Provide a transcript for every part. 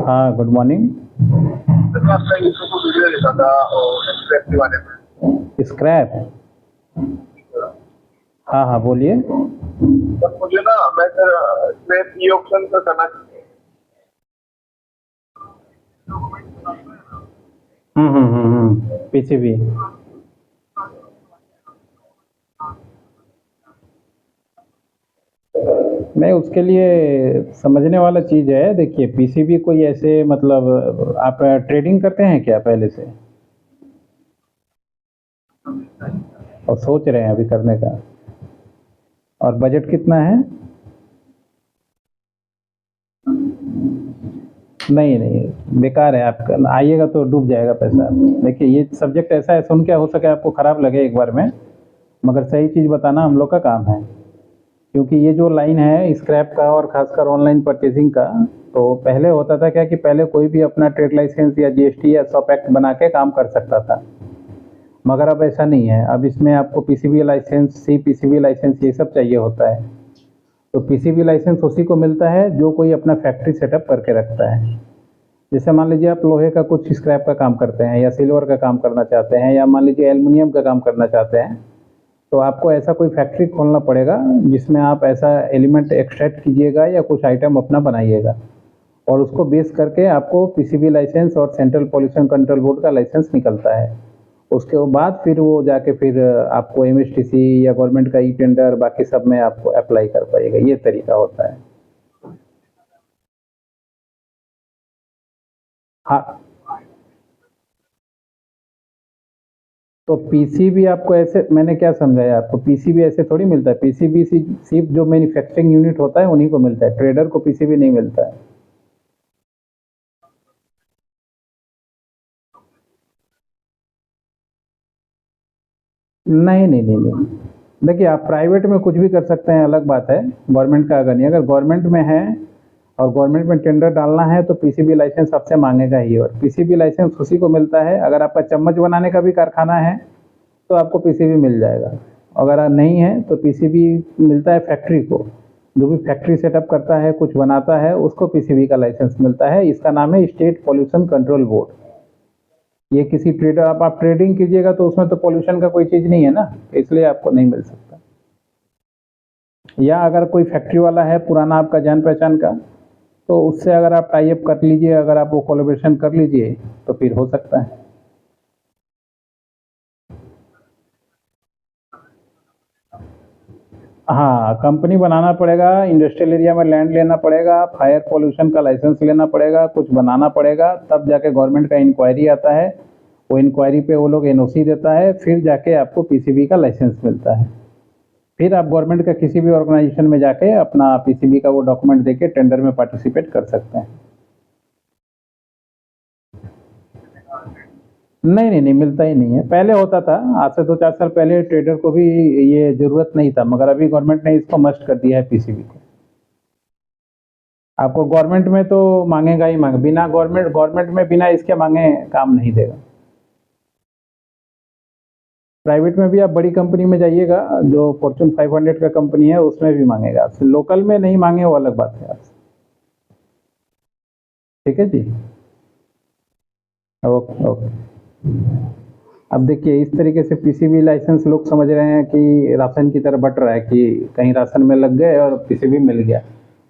हाँ, good morning. तो आपका यूट्यूब को वीडियो देखा था और स्क्रैप के बारे में। स्क्रैप? हाँ हाँ, बोलिए। सर मुझे ना मैं सर स्क्रैप ई ऑप्शन का करना चाहिए। पीसीबी। नहीं, उसके लिए समझने वाला चीज़ है। देखिए, पीसीबी कोई ऐसे मतलब आप ट्रेडिंग करते हैं क्या पहले से, और सोच रहे हैं अभी करने का, और बजट कितना है? नहीं नहीं, बेकार है। आप आइएगा तो डूब जाएगा पैसा। देखिए, ये सब्जेक्ट ऐसा है, सुन के हो सके आपको ख़राब लगे एक बार में, मगर सही चीज़ बताना हम लोग का काम है। क्योंकि ये जो लाइन है स्क्रैप का और खासकर ऑनलाइन परचेजिंग का, तो पहले होता था क्या कि पहले कोई भी अपना ट्रेड लाइसेंस या जीएसटी या शॉप एक्ट बना के काम कर सकता था, मगर अब ऐसा नहीं है। अब इसमें आपको पीसीबी लाइसेंस, सी पीसीबी लाइसेंस, ये सब चाहिए होता है। तो पीसीबी लाइसेंस उसी को मिलता है जो कोई अपना फैक्ट्री सेटअप करके रखता है। जैसे मान लीजिए आप लोहे का कुछ स्क्रैप का काम करते हैं, या सिल्वर का काम करना चाहते हैं, या मान लीजिए एल्युमिनियम का काम करना चाहते हैं, तो आपको ऐसा कोई फैक्ट्री खोलना पड़ेगा जिसमें आप ऐसा एलिमेंट एक्सट्रैक्ट कीजिएगा या कुछ आइटम अपना बनाइएगा, और उसको बेस करके आपको पीसीबी लाइसेंस और सेंट्रल पॉल्यूशन कंट्रोल बोर्ड का लाइसेंस निकलता है। उसके बाद फिर वो जाके फिर आपको एमएसटीसी या गवर्नमेंट का ई टेंडर बाकी सब में आपको अप्लाई कर पाएगा। ये तरीका होता है। हाँ, तो पीसीबी आपको ऐसे, मैंने क्या समझाया आपको, पीसीबी ऐसे थोड़ी मिलता है। पीसीबी सिर्फ जो मैन्युफैक्चरिंग यूनिट होता है उन्हीं को मिलता है, ट्रेडर को पीसीबी नहीं मिलता है। नहीं नहीं नहीं नहीं, देखिए आप प्राइवेट में कुछ भी कर सकते हैं, अलग बात है। गवर्नमेंट का अगर नहीं, अगर गवर्नमेंट में है और गवर्नमेंट में टेंडर डालना है तो पीसीबी लाइसेंस आपसे मांगेगा ही, और पीसीबी लाइसेंस उसी को मिलता है। अगर आपका चम्मच बनाने का भी कारखाना है तो आपको पीसीबी मिल जाएगा। अगर नहीं है तो पीसीबी मिलता है फैक्ट्री को। जो भी फैक्ट्री सेटअप करता है, कुछ बनाता है, उसको पीसीबी का लाइसेंस मिलता है। इसका नाम है स्टेट पॉल्यूशन कंट्रोल बोर्ड। ये किसी ट्रेडर, आप ट्रेडिंग कीजिएगा तो उसमें तो पॉल्यूशन का कोई चीज़ नहीं है ना, इसलिए आपको नहीं मिल सकता। या अगर कोई फैक्ट्री वाला है पुराना आपका जान पहचान का, तो उससे अगर आप टाई अप कर लीजिए, अगर आप वो कोलैबोरेशन कर लीजिए तो फिर हो सकता है। हाँ, कंपनी बनाना पड़ेगा, इंडस्ट्रियल एरिया में लैंड लेना पड़ेगा, फायर पॉल्यूशन का लाइसेंस लेना पड़ेगा, कुछ बनाना पड़ेगा, तब जाके गवर्नमेंट का इंक्वायरी आता है। वो इंक्वायरी पे वो लोग एनओसी देता है, फिर जाके आपको पीसीबी का लाइसेंस मिलता है। फिर आप गवर्नमेंट का किसी भी ऑर्गेनाइजेशन में जाके अपना पीसीबी का वो डॉक्यूमेंट देके टेंडर में पार्टिसिपेट कर सकते हैं। नहीं नहीं नहीं, मिलता ही नहीं है। पहले होता था, आज से 2-4 साल पहले ट्रेडर को भी ये जरूरत नहीं था, मगर अभी गवर्नमेंट ने इसको मस्ट कर दिया है पीसीबी को। आपको गवर्नमेंट में तो मांगेगा ही मांगे, बिना गवर्नमेंट में बिना इसके मांगे काम नहीं देगा। प्राइवेट में भी आप बड़ी कंपनी में जाइएगा, जो फॉर्चून 500 का कंपनी है, उसमें भी मांगेगा आपसे। लोकल में नहीं मांगे वो अलग बात है आपसे। ठीक है जी। Okay okay. अब देखिए, इस तरीके से पीसीबी लाइसेंस लोग समझ रहे हैं कि राशन की तरह बट रहा है, कि कहीं राशन में लग गए और पीसीबी मिल गया।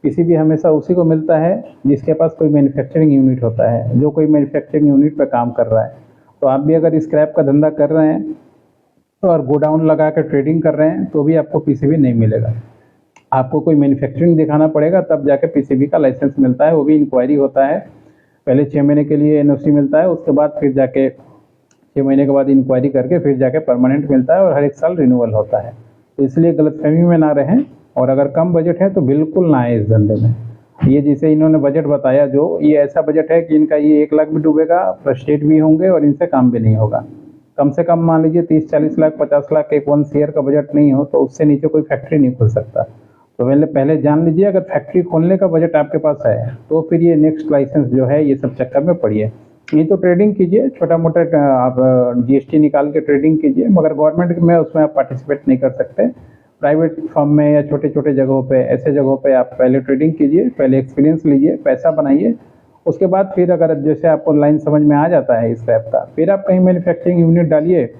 पीसीबी हमेशा उसी को मिलता है जिसके पास कोई मैन्युफैक्चरिंग यूनिट होता है, जो कोई मैन्युफैक्चरिंग यूनिट पर काम कर रहा है। तो आप भी अगर स्क्रैप का धंधा कर रहे हैं और गोडाउन लगा कर ट्रेडिंग कर रहे हैं तो भी आपको पीसीबी नहीं मिलेगा। आपको कोई मैन्युफैक्चरिंग दिखाना पड़ेगा, तब जाके पीसीबी का लाइसेंस मिलता है। वो भी इंक्वायरी होता है, पहले 6 महीने के लिए एनओसी मिलता है, उसके बाद फिर जाके 6 महीने के बाद इंक्वायरी करके फिर जाके परमानेंट मिलता है, और हर एक साल रिन्यूअल होता है। तो इसलिए गलतफहमी में ना रहें, और अगर कम बजट है तो बिल्कुल ना आए इस धंधे में। ये जिसे इन्होंने बजट बताया, जो ये ऐसा बजट है कि इनका ये 1 लाख भी डूबेगा, फ्रस्ट्रेट भी होंगे और इनसे काम भी नहीं होगा। कम से कम मान लीजिए 30-40 लाख, 50 लाख एक 1 शेयर का बजट नहीं हो तो उससे नीचे कोई फैक्ट्री नहीं खुल सकता। तो पहले जान लीजिए, अगर फैक्ट्री खोलने का बजट आपके पास है तो फिर ये नेक्स्ट लाइसेंस जो है ये सब चक्कर में पड़िए। नहीं तो ट्रेडिंग कीजिए, छोटा मोटा आप जीएसटी निकाल के ट्रेडिंग कीजिए, मगर गवर्नमेंट में उसमें आप पार्टिसिपेट नहीं कर सकते। प्राइवेट फर्म में या छोटे छोटे जगहों पे, ऐसे जगहों पे आप पहले ट्रेडिंग कीजिए, पहले एक्सपीरियंस लीजिए, पैसा बनाइए, उसके बाद फिर अगर जैसे आपको लाइन समझ में आ जाता है स्क्रैप का, फिर आप कहीं मैन्युफैक्चरिंग यूनिट डालिए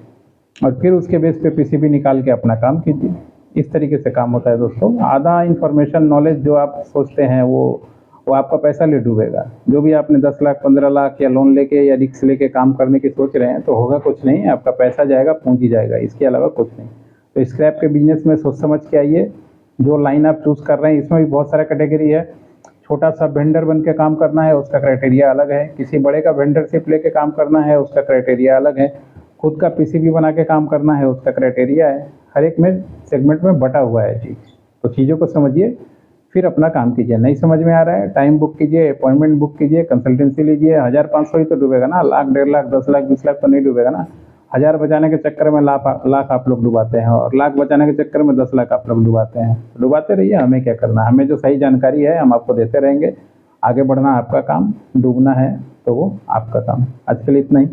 और फिर उसके बेस पे पीसीबी निकाल के अपना काम कीजिए। इस तरीके से काम होता है दोस्तों। आधा इन्फॉर्मेशन नॉलेज जो आप सोचते हैं वो आपका पैसा ले डूबेगा। जो भी आपने 10 लाख 15 लाख या लोन लेके या रिस्क लेके काम करने की सोच रहे हैं तो होगा कुछ नहीं, आपका पैसा जाएगा, पूंजी जाएगा, इसके अलावा कुछ नहीं। तो स्क्रैप के बिजनेस में सोच समझ के आइए। जो लाइन आप चूज़ कर रहे हैं इसमें भी बहुत सारा कैटेगरी है। छोटा सा वेंडर बन के काम करना है उसका क्राइटेरिया अलग है, किसी बड़े का वेंडरशिप लेके काम करना है उसका क्राइटेरिया अलग है, खुद का पीसीबी बना के काम करना है उसका क्राइटेरिया है। हर एक में सेगमेंट में बटा हुआ है चीज़। तो चीज़ों को समझिए फिर अपना काम कीजिए। नहीं समझ में आ रहा है, टाइम बुक कीजिए, अपॉइंटमेंट बुक कीजिए, कंसल्टेंसी लीजिए। 1500 ही तो डूबेगा ना, लाख 1.5 लाख 10 लाख 20 लाख तो नहीं डूबेगा ना। 1000 बचाने के चक्कर में लाख आप लोग डुबाते हैं और लाख बचाने के चक्कर में 10 लाख आप लोग डुबाते हैं। डुबाते रहिए, हमें क्या करना। हमें जो सही जानकारी है हम आपको देते रहेंगे। आगे बढ़ना आपका काम, डूबना है तो वो आपका काम। आज के लिए इतना ही।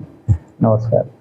नमस्कार।